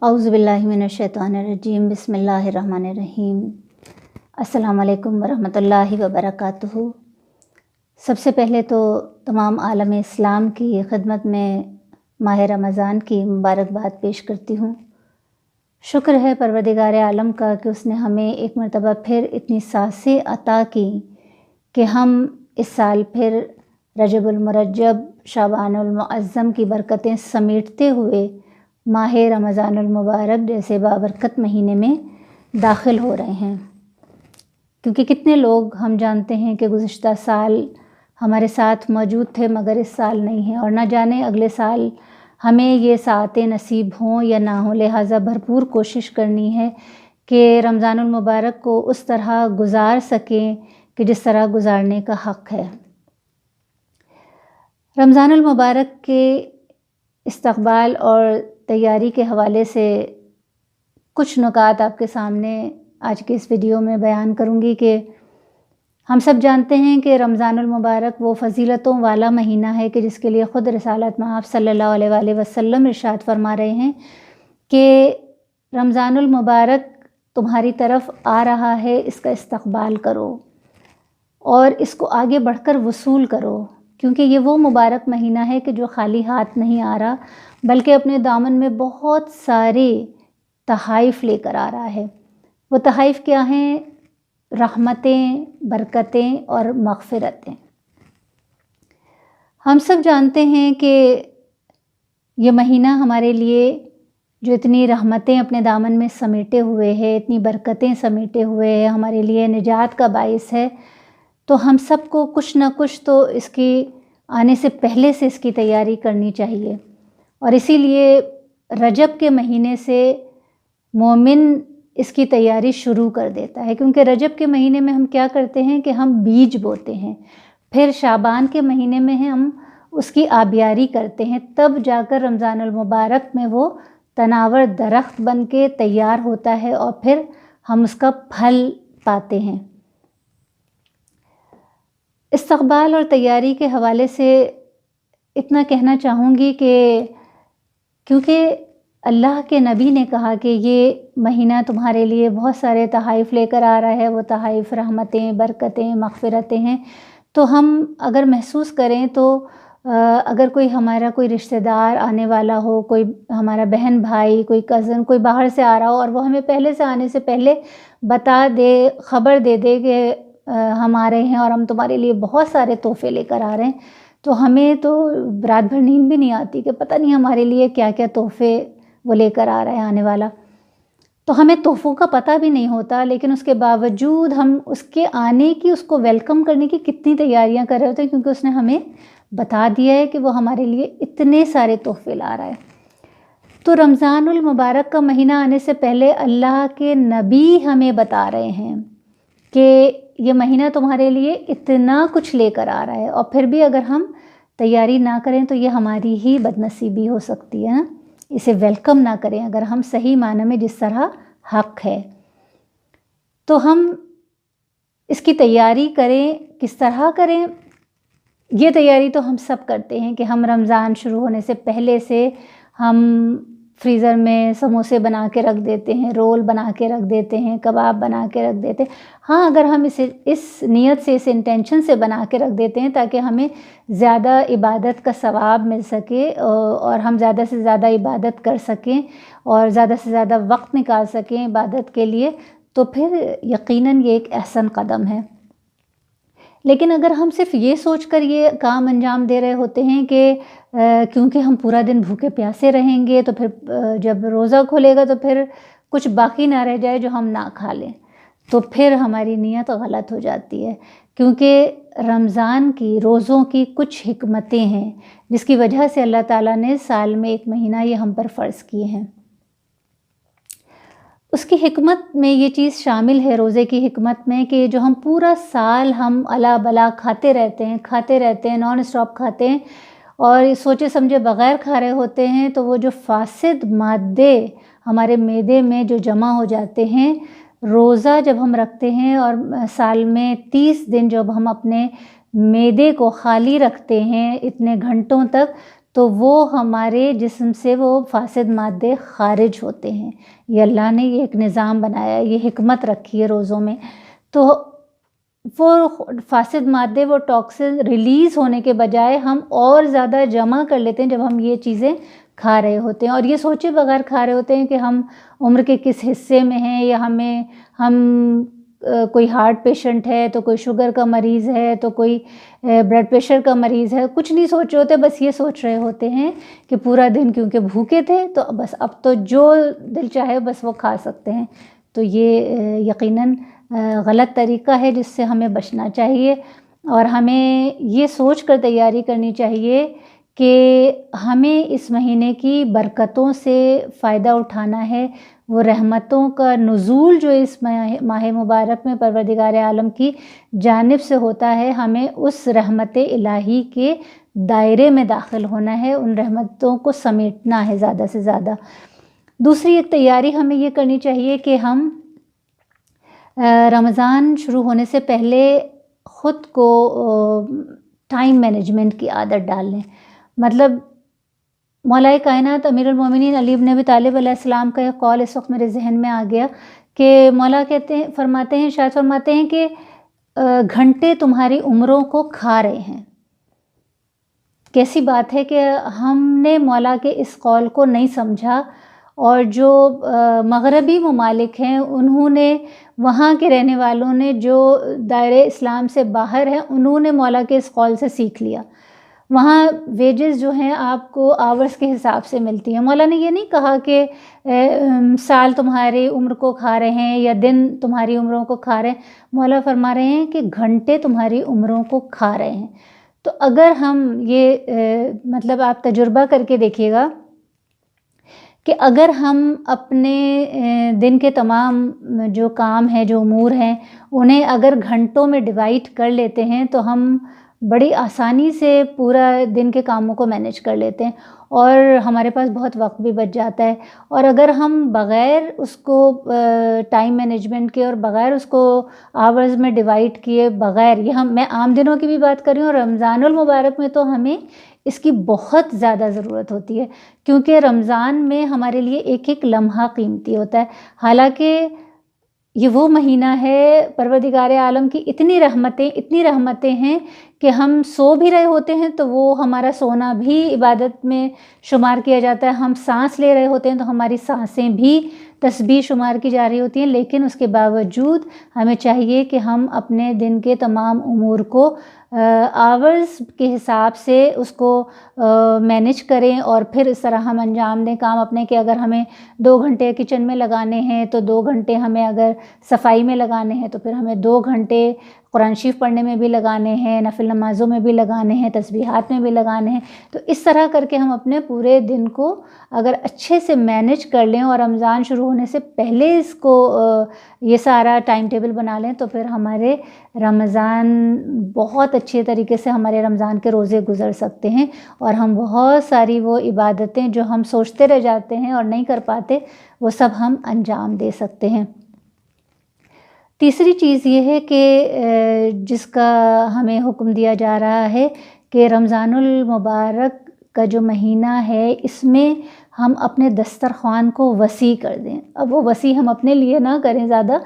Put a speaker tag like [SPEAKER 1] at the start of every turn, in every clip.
[SPEAKER 1] اعوذ باللہ من الشیطان الرجیم، بسم اللہ الرحمن الرحیم۔ السلام علیکم ورحمۃ اللہ وبرکاتہ۔ سب سے پہلے تو تمام عالم اسلام کی خدمت میں ماہ رمضان کی مبارکباد پیش کرتی ہوں۔ شکر ہے پروردگار عالم کا کہ اس نے ہمیں ایک مرتبہ پھر اتنی سانسیں عطا کی کہ ہم اس سال پھر رجب المرجب شعبان المعظم کی برکتیں سمیٹتے ہوئے ماہ رمضان المبارک جیسے بابرکت مہینے میں داخل ہو رہے ہیں، کیونکہ کتنے لوگ ہم جانتے ہیں کہ گزشتہ سال ہمارے ساتھ موجود تھے مگر اس سال نہیں ہیں، اور نہ جانے اگلے سال ہمیں یہ ساعتیں نصیب ہوں یا نہ ہوں۔ لہٰذا بھرپور کوشش کرنی ہے کہ رمضان المبارک کو اس طرح گزار سکیں کہ جس طرح گزارنے کا حق ہے۔ رمضان المبارک کے استقبال اور تیاری کے حوالے سے کچھ نکات آپ کے سامنے آج کے اس ویڈیو میں بیان کروں گی کہ ہم سب جانتے ہیں کہ رمضان المبارک وہ فضیلتوں والا مہینہ ہے کہ جس کے لیے خود رسالت مآب صلی اللہ علیہ وآلہ وسلم ارشاد فرما رہے ہیں کہ رمضان المبارک تمہاری طرف آ رہا ہے، اس کا استقبال کرو اور اس کو آگے بڑھ کر وصول کرو، کیونکہ یہ وہ مبارک مہینہ ہے کہ جو خالی ہاتھ نہیں آ رہا بلکہ اپنے دامن میں بہت سارے تحائف لے کر آ رہا ہے۔ وہ تحائف کیا ہیں؟ رحمتیں، برکتیں اور مغفرتیں۔ ہم سب جانتے ہیں کہ یہ مہینہ ہمارے لیے جو اتنی رحمتیں اپنے دامن میں سمیٹے ہوئے ہے، اتنی برکتیں سمیٹے ہوئے ہے، ہمارے لیے نجات کا باعث ہے، تو ہم سب کو کچھ نہ کچھ تو اس کی آنے سے پہلے سے اس کی تیاری کرنی چاہیے، اور اسی لیے رجب کے مہینے سے مومن اس کی تیاری شروع کر دیتا ہے، کیونکہ رجب کے مہینے میں ہم کیا کرتے ہیں کہ ہم بیج بوتے ہیں، پھر شعبان کے مہینے میں ہم اس کی آبیاری کرتے ہیں، تب جا کر رمضان المبارک میں وہ تناور درخت بن کے تیار ہوتا ہے اور پھر ہم اس کا پھل پاتے ہیں۔ استقبال اور تیاری کے حوالے سے اتنا کہنا چاہوں گی کہ کیونکہ اللہ کے نبی نے کہا کہ یہ مہینہ تمہارے لیے بہت سارے تحائف لے کر آ رہا ہے، وہ تحائف رحمتیں، برکتیں، مغفرتیں ہیں، تو ہم اگر محسوس کریں تو اگر ہمارا کوئی رشتہ دار آنے والا ہو، کوئی ہمارا بہن بھائی، کوئی کزن، کوئی باہر سے آ رہا ہو اور وہ ہمیں پہلے سے آنے سے پہلے بتا دے، خبر دے دے کہ ہم آ رہے ہیں اور ہم تمہارے لیے بہت سارے تحفے لے کر آ رہے ہیں، تو ہمیں تو رات بھر نیند بھی نہیں آتی کہ پتہ نہیں ہمارے لیے کیا کیا تحفے وہ لے کر آ رہا ہے آنے والا۔ تو ہمیں تحفوں کا پتہ بھی نہیں ہوتا، لیکن اس کے باوجود ہم اس کے آنے کی، اس کو ویلکم کرنے کی کتنی تیاریاں کر رہے ہوتے ہیں، کیونکہ اس نے ہمیں بتا دیا ہے کہ وہ ہمارے لیے اتنے سارے تحفے لا رہا ہے۔ تو رمضان المبارک کا مہینہ آنے سے پہلے اللہ کے نبی ہمیں بتا رہے ہیں کہ یہ مہینہ تمہارے لیے اتنا کچھ لے کر آ رہا ہے، اور پھر بھی اگر ہم تیاری نہ کریں تو یہ ہماری ہی بدنصیبی ہو سکتی ہے، اسے ویلکم نہ کریں اگر ہم صحیح معنی میں جس طرح حق ہے۔ تو ہم اس کی تیاری کریں، کس طرح کریں؟ یہ تیاری تو ہم سب کرتے ہیں کہ ہم رمضان شروع ہونے سے پہلے سے ہم فریزر میں سموسے بنا کے رکھ دیتے ہیں، رول بنا کے رکھ دیتے ہیں، کباب بنا کے رکھ دیتے ہیں۔ ہاں، اگر ہم اس نیت سے، اس انٹینشن سے بنا کے رکھ دیتے ہیں تاکہ ہمیں زیادہ عبادت کا ثواب مل سکے اور ہم زیادہ سے زیادہ عبادت کر سکیں اور زیادہ سے زیادہ وقت نکال سکیں عبادت کے لیے، تو پھر یقیناً یہ ایک احسن قدم ہے۔ لیکن اگر ہم صرف یہ سوچ کر یہ کام انجام دے رہے ہوتے ہیں کہ کیونکہ ہم پورا دن بھوکے پیاسے رہیں گے تو پھر جب روزہ کھلے گا تو پھر کچھ باقی نہ رہ جائے جو ہم نہ کھا لیں، تو پھر ہماری نیت غلط ہو جاتی ہے، کیونکہ رمضان کی روزوں کی کچھ حکمتیں ہیں جس کی وجہ سے اللہ تعالیٰ نے سال میں ایک مہینہ یہ ہم پر فرض کیے ہیں۔ اس کی حکمت میں یہ چیز شامل ہے، روزے کی حکمت میں، کہ جو ہم پورا سال ہم الا بلا کھاتے رہتے ہیں نان اسٹاپ کھاتے ہیں اور سوچے سمجھے بغیر کھا رہے ہوتے ہیں، تو وہ جو فاسد مادے ہمارے معدے میں جو جمع ہو جاتے ہیں، روزہ جب ہم رکھتے ہیں اور سال میں 30 دن جب ہم اپنے معدے کو خالی رکھتے ہیں اتنے گھنٹوں تک، تو وہ ہمارے جسم سے وہ فاسد مادے خارج ہوتے ہیں. یہ اللہ نے یہ ایک نظام بنایا ہے، یہ حکمت رکھی ہے روزوں میں. تو وہ فاسد مادے، وہ ٹاکسن ریلیز ہونے کے بجائے ہم اور زیادہ جمع کر لیتے ہیں جب ہم یہ چیزیں کھا رہے ہوتے ہیں، اور یہ سوچے بغیر کھا رہے ہوتے ہیں کہ ہم عمر کے کس حصے میں ہیں، یا ہم کوئی ہارٹ پیشنٹ ہے تو کوئی شوگر کا مریض ہے تو کوئی بلڈ پریشر کا مریض ہے. کچھ نہیں سوچ رہے ہوتے، بس یہ سوچ رہے ہوتے ہیں کہ پورا دن کیونکہ بھوکے تھے تو بس اب تو جو دل چاہے بس وہ کھا سکتے ہیں. تو یہ یقیناً غلط طریقہ ہے جس سے ہمیں بچنا چاہیے، اور ہمیں یہ سوچ کر تیاری کرنی چاہیے کہ ہمیں اس مہینے کی برکتوں سے فائدہ اٹھانا ہے. وہ رحمتوں کا نزول جو اس ماہ مبارک میں پروردگار عالم کی جانب سے ہوتا ہے، ہمیں اس رحمت الہی کے دائرے میں داخل ہونا ہے، ان رحمتوں کو سمیٹنا ہے زیادہ سے زیادہ. دوسری ایک تیاری ہمیں یہ کرنی چاہیے کہ ہم رمضان شروع ہونے سے پہلے خود کو ٹائم مینجمنٹ کی عادت ڈال لیں. مطلب مولا کائنات امیر المومنین علی بن ابی طالب علیہ السلام کا ایک قول اس وقت میرے ذہن میں آ گیا کہ مولا فرماتے ہیں کہ گھنٹے تمہاری عمروں کو کھا رہے ہیں. کیسی بات ہے کہ ہم نے مولا کے اس قول کو نہیں سمجھا، اور جو مغربی ممالک ہیں انہوں نے، وہاں کے رہنے والوں نے جو دائرے اسلام سے باہر ہیں، انہوں نے مولا کے اس قول سے سیکھ لیا. وہاں ویجز جو ہیں آپ کو آورز کے حساب سے ملتی ہیں. مولا نے یہ نہیں کہا کہ سال تمہاری عمر کو کھا رہے ہیں یا دن تمہاری عمروں کو کھا رہے ہیں. مولا فرما رہے ہیں کہ گھنٹے تمہاری عمروں کو کھا رہے ہیں. تو اگر ہم یہ مطلب آپ تجربہ کر کے دیکھیے گا کہ اگر ہم اپنے دن کے تمام جو کام ہیں، جو امور ہیں، انہیں اگر گھنٹوں میں ڈیوائڈ کر لیتے ہیں تو ہم بڑی آسانی سے پورا دن کے کاموں کو مینیج کر لیتے ہیں، اور ہمارے پاس بہت وقت بھی بچ جاتا ہے. اور اگر ہم بغیر اس کو ٹائم مینجمنٹ کے اور بغیر اس کو آورز میں ڈیوائڈ کیے بغیر، یہ میں عام دنوں کی بھی بات کر رہی ہوں، اور رمضان المبارک میں تو ہمیں اس کی بہت زیادہ ضرورت ہوتی ہے، کیونکہ رمضان میں ہمارے لیے ایک ایک لمحہ قیمتی ہوتا ہے. حالانکہ یہ وہ مہینہ ہے، پروردگار عالم کی اتنی رحمتیں ہیں کہ ہم سو بھی رہے ہوتے ہیں تو وہ ہمارا سونا بھی عبادت میں شمار کیا جاتا ہے. ہم سانس لے رہے ہوتے ہیں تو ہماری سانسیں بھی تسبیح شمار کی جا رہی ہوتی ہیں. لیکن اس کے باوجود ہمیں چاہیے کہ ہم اپنے دن کے تمام امور کو آورز کے حساب سے اس کو مینیج کریں، اور پھر اس طرح ہم انجام دیں کام اپنے، کہ اگر ہمیں 2 گھنٹے کچن میں لگانے ہیں تو 2 گھنٹے ہمیں اگر صفائی میں لگانے ہیں تو پھر ہمیں 2 گھنٹے قرآن شریف پڑھنے میں بھی لگانے ہیں، نفل نمازوں میں بھی لگانے ہیں، تسبیحات میں بھی لگانے ہیں. تو اس طرح کر کے ہم اپنے پورے دن کو اگر اچھے سے مینیج کر لیں اور رمضان شروع ہونے سے پہلے اس کو یہ سارا ٹائم ٹیبل بنا لیں، تو پھر ہمارے رمضان بہت اچھے طریقے سے ہمارے رمضان کے روزے گزر سکتے ہیں، اور ہم بہت ساری وہ عبادتیں جو ہم سوچتے رہ جاتے ہیں اور نہیں کر پاتے، وہ سب ہم انجام دے سکتے ہیں. تیسری چیز یہ ہے کہ جس کا ہمیں حکم دیا جا رہا ہے کہ رمضان المبارک کا جو مہینہ ہے، اس میں ہم اپنے دسترخوان کو وسیع کر دیں. اب وہ وسیع ہم اپنے لیے نہ کریں، زیادہ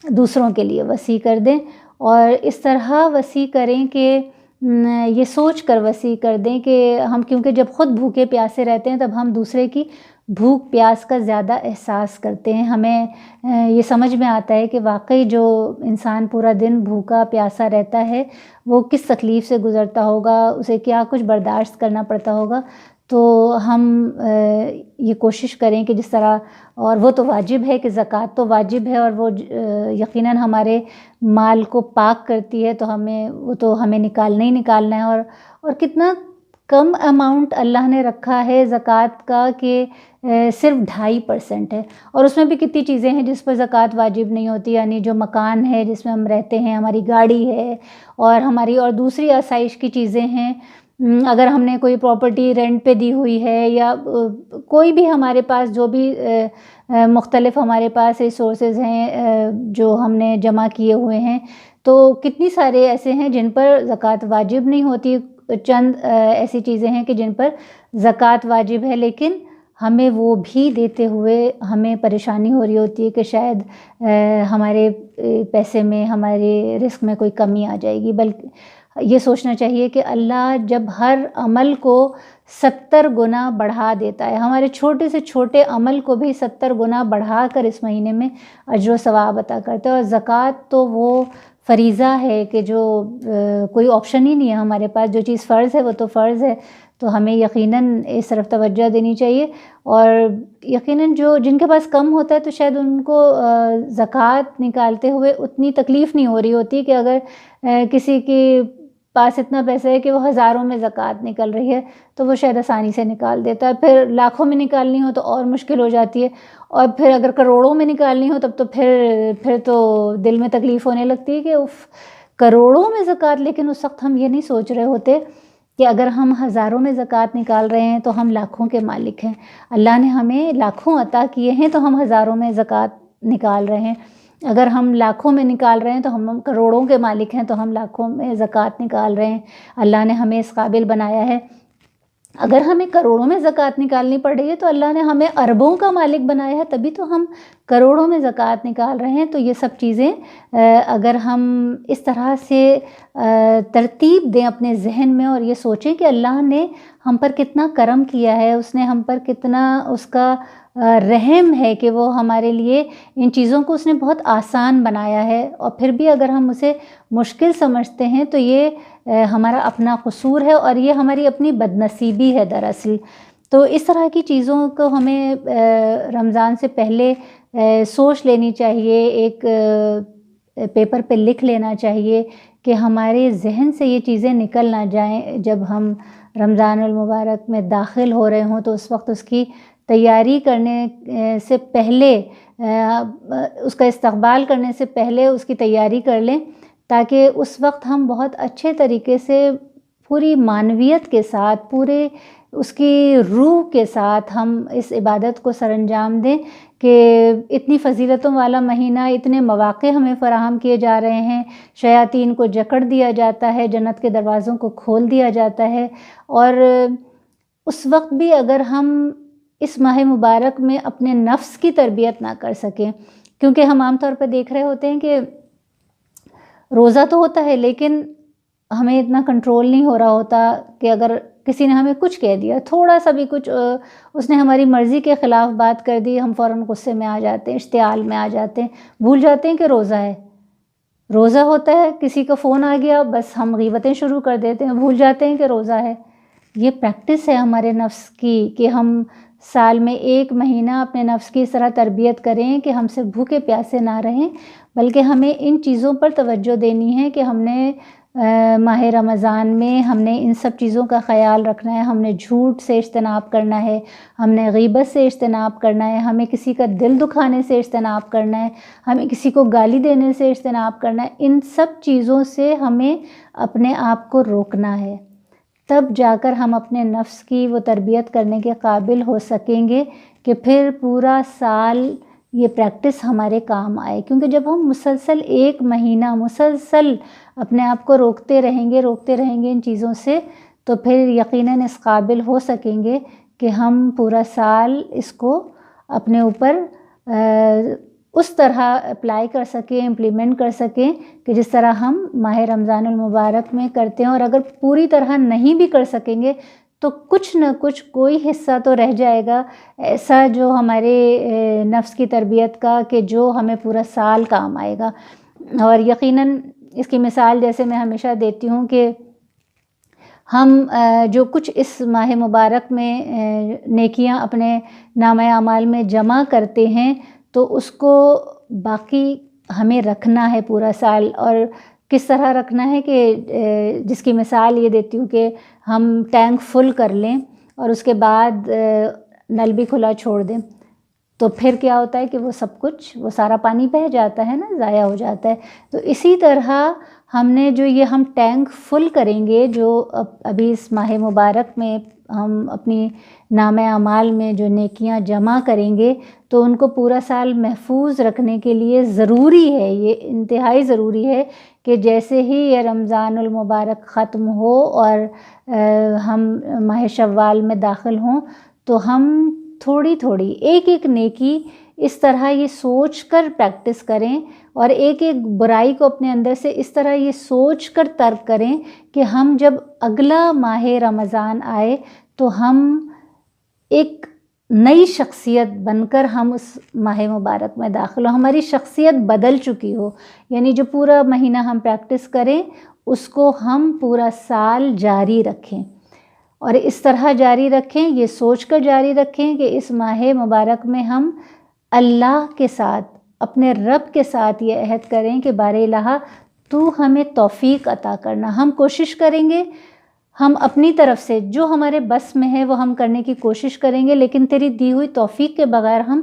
[SPEAKER 1] دوسروں کے لیے وسیع کر دیں، اور اس طرح وسیع کریں کہ یہ سوچ کر وسیع کر دیں کہ ہم، کیونکہ جب خود بھوکے پیاسے رہتے ہیں تب ہم دوسرے کی بھوک پیاس کا زیادہ احساس کرتے ہیں. ہمیں یہ سمجھ میں آتا ہے کہ واقعی جو انسان پورا دن بھوکا پیاسا رہتا ہے وہ کس تکلیف سے گزرتا ہوگا، اسے کیا کچھ برداشت کرنا پڑتا ہوگا. تو ہم یہ کوشش کریں کہ جس طرح، اور وہ تو واجب ہے کہ زکوٰۃ تو واجب ہے، اور وہ یقیناً ہمارے مال کو پاک کرتی ہے، تو ہمیں نکالنا ہی نکالنا ہے. اور کتنا کم اماؤنٹ اللہ نے رکھا ہے زکوٰۃ کا کہ صرف 2.5% ہے، اور اس میں بھی کتنی چیزیں ہیں جس پر زکوٰۃ واجب نہیں ہوتی. یعنی جو مکان ہے جس میں ہم رہتے ہیں، ہماری گاڑی ہے، اور دوسری آسائش کی چیزیں ہیں. اگر ہم نے کوئی پراپرٹی رینٹ پہ دی ہوئی ہے، یا کوئی بھی ہمارے پاس جو بھی مختلف ہمارے پاس ریسورسز ہیں جو ہم نے جمع کیے ہوئے ہیں، تو کتنی سارے ایسے ہیں جن پر زکوٰۃ واجب نہیں ہوتی. چند ایسی چیزیں ہیں کہ جن پر زکوٰۃ واجب ہے، لیکن ہمیں وہ بھی دیتے ہوئے ہمیں پریشانی ہو رہی ہوتی ہے کہ شاید ہمارے پیسے میں، ہمارے رزق میں کوئی کمی آ جائے گی۔ بلکہ یہ سوچنا چاہیے کہ اللہ جب ہر عمل کو 70 گنا بڑھا دیتا ہے، ہمارے چھوٹے سے چھوٹے عمل کو بھی 70 گنا بڑھا کر اس مہینے میں اجر و ثواب عطا کرتا ہے۔ اور زکوٰۃ تو وہ فریضہ ہے کہ جو کوئی آپشن ہی نہیں ہے ہمارے پاس، جو چیز فرض ہے وہ تو فرض ہے، تو ہمیں یقیناً اس طرف توجہ دینی چاہیے۔ اور یقیناً جن کے پاس کم ہوتا ہے تو شاید ان کو زکوٰۃ نکالتے ہوئے اتنی تکلیف نہیں ہو رہی ہوتی کہ اگر کسی کے پاس اتنا پیسہ ہے کہ وہ ہزاروں میں زکوٰۃ نکل رہی ہے تو وہ شاید آسانی سے نکال دیتا ہے، پھر لاکھوں میں نکالنی ہو تو اور مشکل ہو جاتی ہے، اور پھر اگر کروڑوں میں نکالنی ہو تب تو پھر تو دل میں تکلیف ہونے لگتی ہے کہ کروڑوں میں زکوٰۃ۔ لیکن اس وقت ہم یہ نہیں سوچ رہے ہوتے کہ اگر ہم ہزاروں میں زکوٰۃ نکال رہے ہیں تو ہم لاکھوں کے مالک ہیں، اللہ نے ہمیں لاکھوں عطا کیے ہیں تو ہم ہزاروں میں زکوٰۃ نکال رہے ہیں۔ اگر ہم لاکھوں میں نکال رہے ہیں تو ہم کروڑوں کے مالک ہیں تو ہم لاکھوں میں زکوٰۃ نکال رہے ہیں، اللہ نے ہمیں اس قابل بنایا ہے۔ اگر ہمیں کروڑوں میں زکوٰۃ نکالنی پڑ رہی ہے تو اللہ نے ہمیں اربوں کا مالک بنایا ہے، تبھی تو ہم کروڑوں میں زکوٰۃ نکال رہے ہیں۔ تو یہ سب چیزیں اگر ہم اس طرح سے ترتیب دیں اپنے ذہن میں اور یہ سوچیں کہ اللہ نے ہم پر کتنا کرم کیا ہے، اس نے ہم پر کتنا اس کا رحم ہے کہ وہ ہمارے لیے ان چیزوں کو اس نے بہت آسان بنایا ہے، اور پھر بھی اگر ہم اسے مشکل سمجھتے ہیں تو یہ ہمارا اپنا قصور ہے اور یہ ہماری اپنی بدنصیبی ہے دراصل۔ تو اس طرح کی چیزوں کو ہمیں رمضان سے پہلے سوچ لینی چاہیے، ایک پیپر پہ لکھ لینا چاہیے کہ ہمارے ذہن سے یہ چیزیں نکل نہ جائیں۔ جب ہم رمضان المبارک میں داخل ہو رہے ہوں تو اس وقت اس کی تیاری کرنے سے پہلے، اس کا استقبال کرنے سے پہلے اس کی تیاری کر لیں، تاکہ اس وقت ہم بہت اچھے طریقے سے پوری معنویت کے ساتھ، پورے اس کی روح کے ساتھ ہم اس عبادت کو سر انجام دیں کہ اتنی فضیلتوں والا مہینہ، اتنے مواقع ہمیں فراہم کیے جا رہے ہیں، شیاطین کو جکڑ دیا جاتا ہے، جنت کے دروازوں کو کھول دیا جاتا ہے۔ اور اس وقت بھی اگر ہم اس ماہ مبارک میں اپنے نفس کی تربیت نہ کر سکیں، کیونکہ ہم عام طور پر دیکھ رہے ہوتے ہیں کہ روزہ تو ہوتا ہے لیکن ہمیں اتنا کنٹرول نہیں ہو رہا ہوتا کہ اگر کسی نے ہمیں کچھ کہہ دیا، تھوڑا سا بھی کچھ اس نے ہماری مرضی کے خلاف بات کر دی، ہم فوراً غصے میں آ جاتے ہیں، اشتعال میں آ جاتے ہیں، بھول جاتے ہیں کہ روزہ ہے، روزہ ہوتا ہے، کسی کا فون آ گیا بس ہم غیبتیں شروع کر دیتے ہیں، بھول جاتے ہیں کہ روزہ ہے۔ یہ پریکٹس ہے ہمارے نفس کی کہ ہم سال میں ایک مہینہ اپنے نفس کی اس طرح تربیت کریں کہ ہم سے بھوکے پیاسے نہ رہیں، بلکہ ہمیں ان چیزوں پر توجہ دینی ہے کہ ہم نے ماہ رمضان میں ہم نے ان سب چیزوں کا خیال رکھنا ہے، ہم نے جھوٹ سے اجتناب کرنا ہے، ہم نے غیبت سے اجتناب کرنا ہے، ہمیں کسی کا دل دکھانے سے اجتناب کرنا ہے، ہمیں کسی کو گالی دینے سے اجتناب کرنا ہے۔ ان سب چیزوں سے ہمیں اپنے آپ کو روکنا ہے، تب جا کر ہم اپنے نفس کی وہ تربیت کرنے کے قابل ہو سکیں گے کہ پھر پورا سال یہ پریکٹس ہمارے کام آئے۔ کیونکہ جب ہم مسلسل ایک مہینہ مسلسل اپنے آپ کو روکتے رہیں گے ان چیزوں سے، تو پھر یقیناً اس قابل ہو سکیں گے کہ ہم پورا سال اس کو اپنے اوپر اس طرح اپلائی کر سکیں، امپلیمنٹ کر سکیں کہ جس طرح ہم ماہ رمضان المبارک میں کرتے ہیں۔ اور اگر پوری طرح نہیں بھی کر سکیں گے تو کچھ نہ کچھ کوئی حصہ تو رہ جائے گا ایسا جو ہمارے نفس کی تربیت کا کہ جو ہمیں پورا سال کام آئے گا۔ اور یقیناً اس کی مثال جیسے میں ہمیشہ دیتی ہوں کہ ہم جو کچھ اس ماہ مبارک میں نیکیاں اپنے نامہ اعمال میں جمع کرتے ہیں تو اس کو باقی ہمیں رکھنا ہے پورا سال۔ اور کس طرح رکھنا ہے کہ جس کی مثال یہ دیتی ہوں کہ ہم ٹینک فل کر لیں اور اس کے بعد نل بھی کھلا چھوڑ دیں، تو پھر کیا ہوتا ہے کہ وہ سب کچھ، وہ سارا پانی بہہ جاتا ہے نا، ضائع ہو جاتا ہے۔ تو اسی طرح ہم نے جو یہ ہم ٹینک فل کریں گے جو ابھی اس ماہ مبارک میں ہم اپنی نامہ اعمال میں جو نیکیاں جمع کریں گے تو ان کو پورا سال محفوظ رکھنے کے لیے ضروری ہے، یہ انتہائی ضروری ہے کہ جیسے ہی یہ رمضان المبارک ختم ہو اور ہم ماہ شوال میں داخل ہوں تو ہم تھوڑی تھوڑی ایک ایک نیکی اس طرح یہ سوچ کر پریکٹس کریں اور ایک ایک برائی کو اپنے اندر سے اس طرح یہ سوچ کر ترک کریں کہ ہم جب اگلا ماہ رمضان آئے تو ہم ایک نئی شخصیت بن کر ہم اس ماہ مبارک میں داخل ہو، ہماری شخصیت بدل چکی ہو، یعنی جو پورا مہینہ ہم پریکٹس کریں اس کو ہم پورا سال جاری رکھیں، اور اس طرح جاری رکھیں، یہ سوچ کر جاری رکھیں کہ اس ماہ مبارک میں ہم اللہ کے ساتھ، اپنے رب کے ساتھ یہ عہد کریں کہ بار الہ تو ہمیں توفیق عطا کرنا، ہم کوشش کریں گے، ہم اپنی طرف سے جو ہمارے بس میں ہے وہ ہم کرنے کی کوشش کریں گے، لیکن تیری دی ہوئی توفیق کے بغیر ہم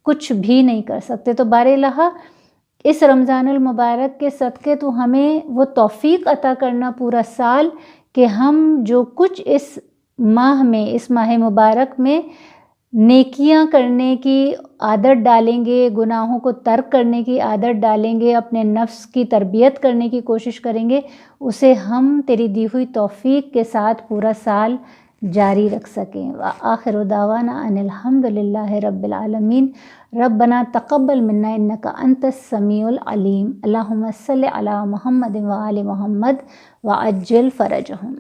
[SPEAKER 1] کچھ بھی نہیں کر سکتے۔ تو بار الہ اس رمضان المبارک کے صدقے تو ہمیں وہ توفیق عطا کرنا پورا سال کہ ہم جو کچھ اس ماہ میں، اس ماہ مبارک میں نیکیاں کرنے کی عادت ڈالیں گے، گناہوں کو ترک کرنے کی عادت ڈالیں گے، اپنے نفس کی تربیت کرنے کی کوشش کریں گے، اسے ہم تیری دی ہوئی توفیق کے ساتھ پورا سال جاری رکھ سکیں۔ وآخر دعوانا ان الحمد للہ رب العالمین۔ ربنا تقبل منا انک انت السمیع العلیم۔ اللہم صل علی محمد وآل محمد وعجل فرجہم۔